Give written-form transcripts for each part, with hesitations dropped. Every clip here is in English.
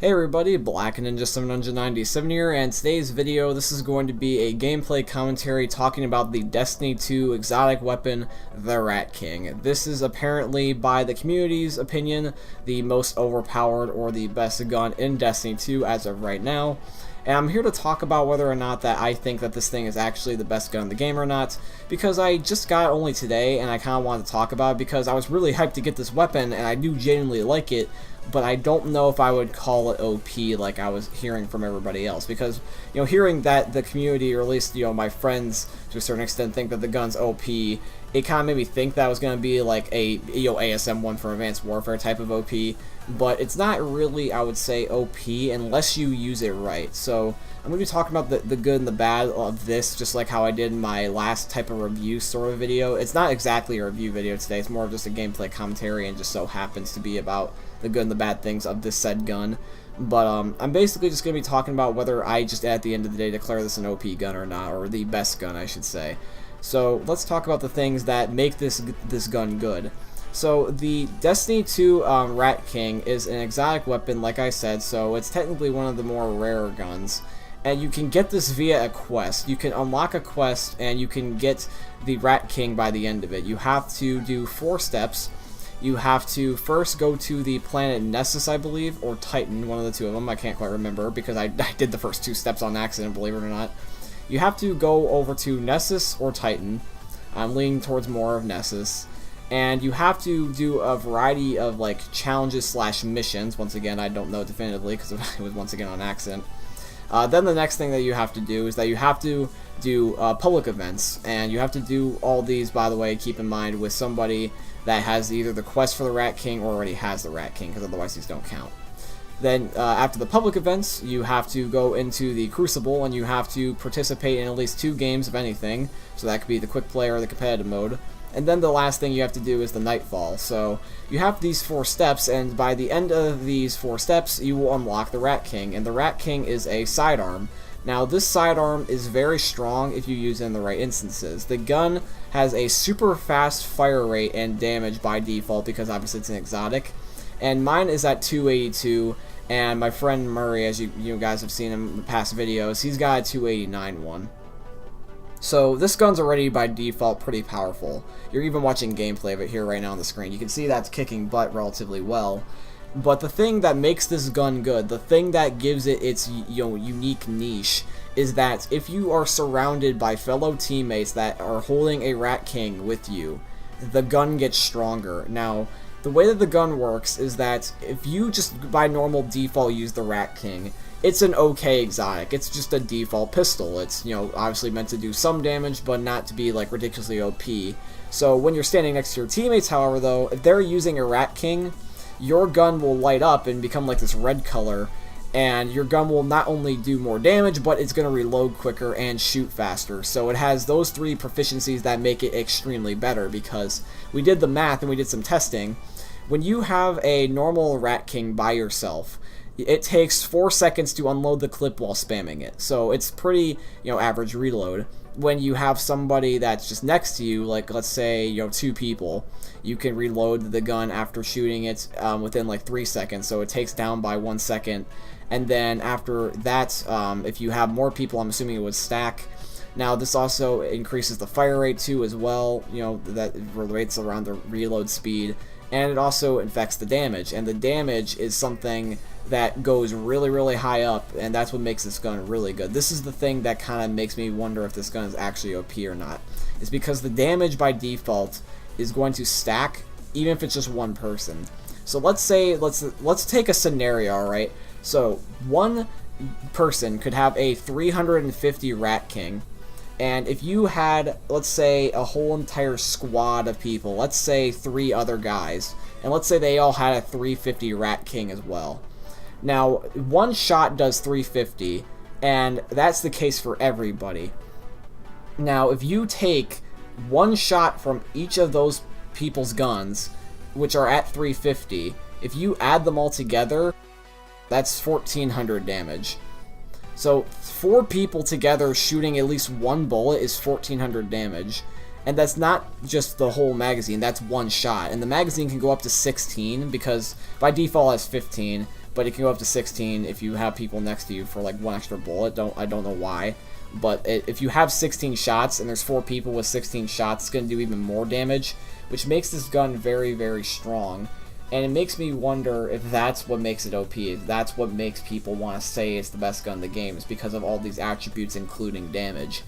Hey everybody, Black Ninja 797 here, and today's video, this is going to be a gameplay commentary talking about the Destiny 2 exotic weapon, the Rat King. This is apparently, by the community's opinion, the most overpowered or the best gun in Destiny 2 as of right now. And I'm here to talk about whether or not that I think that this thing is actually the best gun in the game or not, because I just got it only today, and I kind of wanted to talk about it because I was really hyped to get this weapon, and I do genuinely like it, but I don't know if I would call it OP like I was hearing from everybody else, because, you know, hearing that the community, or at least, you know, my friends to a certain extent think that the gun's OP, it kind of made me think that was going to be like a, you know, ASM-1 from Advanced Warfare type of OP, but it's not really, I would say, OP unless you use it right. So I'm going to be talking about the good and the bad of this, just like how I did in my last type of review sort of video. It's not exactly a review video today, it's more of just a gameplay commentary, and just so happens to be about the good and the bad things of this said gun. But I'm basically just going to be talking about whether I just at the end of the day declare this an OP gun or not, or the best gun I should say. So let's talk about the things that make this gun good. So the Destiny 2 Rat King is an exotic weapon, like I said, so it's technically one of the more rare guns. And you can get this via a quest. You can unlock a quest and you can get the Rat King by the end of it. You have to do 4 steps. You have to first go to the planet Nessus, I believe, or Titan, one of the two of them. I can't quite remember because I did the first 2 steps on accident, believe it or not. You have to go over to Nessus or Titan. I'm leaning towards more of Nessus. And you have to do a variety of like challenges slash missions. Once again, I don't know definitively because it was once again on accident. Then the next thing that you have to do is that you have to do public events, and you have to do all these, by the way, keep in mind, with somebody that has either the quest for the Rat King or already has the Rat King, because otherwise these don't count. Then after the public events, you have to go into the Crucible, and you have to participate in at least 2 games of anything, so that could be the quick play or the competitive mode. And then the last thing you have to do is the Nightfall. So you have these 4 steps, and by the end of these 4 steps, you will unlock the Rat King. And the Rat King is a sidearm. Now, this sidearm is very strong if you use it in the right instances. The gun has a super fast fire rate and damage by default because obviously it's an exotic. And mine is at 282, and my friend Murray, as you guys have seen in past videos, he's got a 289 one. So this gun's already by default pretty powerful. You're even watching gameplay of it here right now on the screen. You can see that's kicking butt relatively well. But the thing that makes this gun good, the thing that gives it its unique niche, is that if you are surrounded by fellow teammates that are holding a Rat King with you, the gun gets stronger. Now, the way that the gun works is that if you just by normal default use the Rat King, it's an okay exotic. It's just a default pistol. It's, you know, obviously meant to do some damage, but not to be like ridiculously OP. So when you're standing next to your teammates, however, though, if they're using a Rat King, your gun will light up and become like this red color, and your gun will not only do more damage, but it's going to reload quicker and shoot faster. So it has those 3 proficiencies that make it extremely better, because we did the math and we did some testing. When you have a normal Rat King by yourself, it takes 4 seconds to unload the clip while spamming it. So it's pretty, you know, average reload. When you have somebody that's just next to you, like let's say, you know, 2 people, you can reload the gun after shooting it within like 3 seconds. So it takes down by 1 second. And then after that, if you have more people, I'm assuming it would stack. Now this also increases the fire rate too as well, you know, that relates around the reload speed. And it also affects the damage, and the damage is something that goes really, really high up, and that's what makes this gun really good. This is the thing that kind of makes me wonder if this gun is actually OP or not. It's because the damage by default is going to stack, even if it's just one person. So let's say, let's take a scenario, alright? So one person could have a 350 Rat King, and if you had, let's say, a whole entire squad of people, let's say 3 other guys, and let's say they all had a 350 Rat King as well. Now, one shot does 350, and that's the case for everybody. Now, if you take one shot from each of those people's guns, which are at 350, if you add them all together, that's 1400 damage. So 4 people together shooting at least 1 bullet is 1400 damage. And that's not just the whole magazine, that's one shot. And the magazine can go up to 16 because by default it has 15. but it can go up to 16 if you have people next to you for like 1 extra bullet. I don't know why, but if you have 16 shots and there's 4 people with 16 shots, it's going to do even more damage, which makes this gun very, very strong. And it makes me wonder if that's what makes it OP, if that's what makes people want to say it's the best gun in the game, is because of all these attributes, including damage.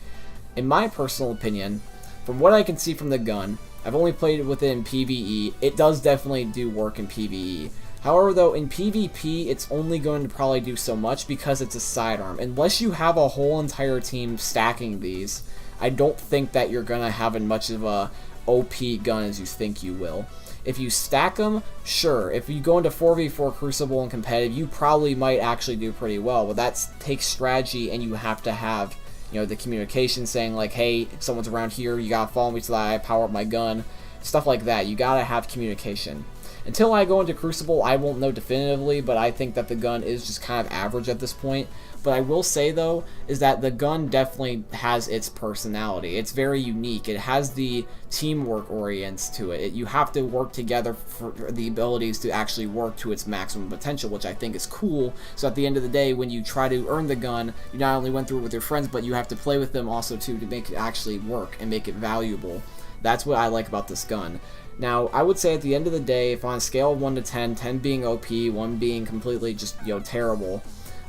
In my personal opinion, from what I can see from the gun, I've only played it with it in PvE, it does definitely do work in PvE. However, though, in PvP, it's only going to probably do so much because it's a sidearm. Unless you have a whole entire team stacking these, I don't think that you're going to have as much of a OP gun as you think you will. If you stack them, sure. If you go into 4v4 Crucible and competitive, you probably might actually do pretty well, but that takes strategy, and you have to have, you know, the communication saying like, hey, someone's around here, you gotta follow me so that I power up my gun, stuff like that. You gotta have communication. Until I go into Crucible, I won't know definitively, but I think that the gun is just kind of average at this point. But I will say, though, is that the gun definitely has its personality. It's very unique. It has the teamwork orients to it. You have to work together for the abilities to actually work to its maximum potential, which I think is cool. So at the end of the day, when you try to earn the gun, you not only went through it with your friends, but you have to play with them also, too, to make it actually work and make it valuable. That's what I like about this gun. Now, I would say at the end of the day, if on a scale of 1 to 10, 10 being OP, 1 being completely just, you know, terrible,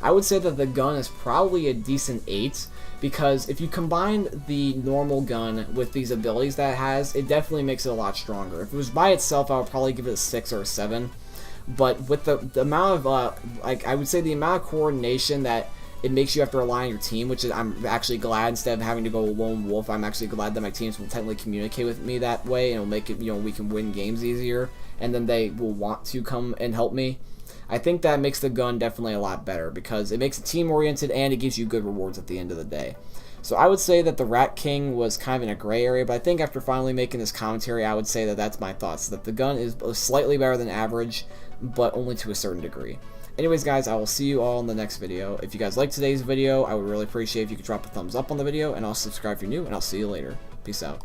I would say that the gun is probably a decent 8, because if you combine the normal gun with these abilities that it has, it definitely makes it a lot stronger. If it was by itself, I would probably give it a 6 or a 7, but with the amount of, like, I would say the amount of coordination that it makes you have to rely on your team, which is, I'm actually glad, instead of having to go lone wolf, I'm actually glad that my teams will technically communicate with me that way, and it'll make it, you know, we can win games easier, and then they will want to come and help me. I think that makes the gun definitely a lot better, because it makes it team-oriented, and it gives you good rewards at the end of the day. So I would say that the Rat King was kind of in a gray area, but I think after finally making this commentary, I would say that that's my thoughts, that the gun is slightly better than average, but only to a certain degree. Anyways, guys, I will see you all in the next video. If you guys liked today's video, I would really appreciate if you could drop a thumbs up on the video, and also subscribe if you're new, and I'll see you later. Peace out.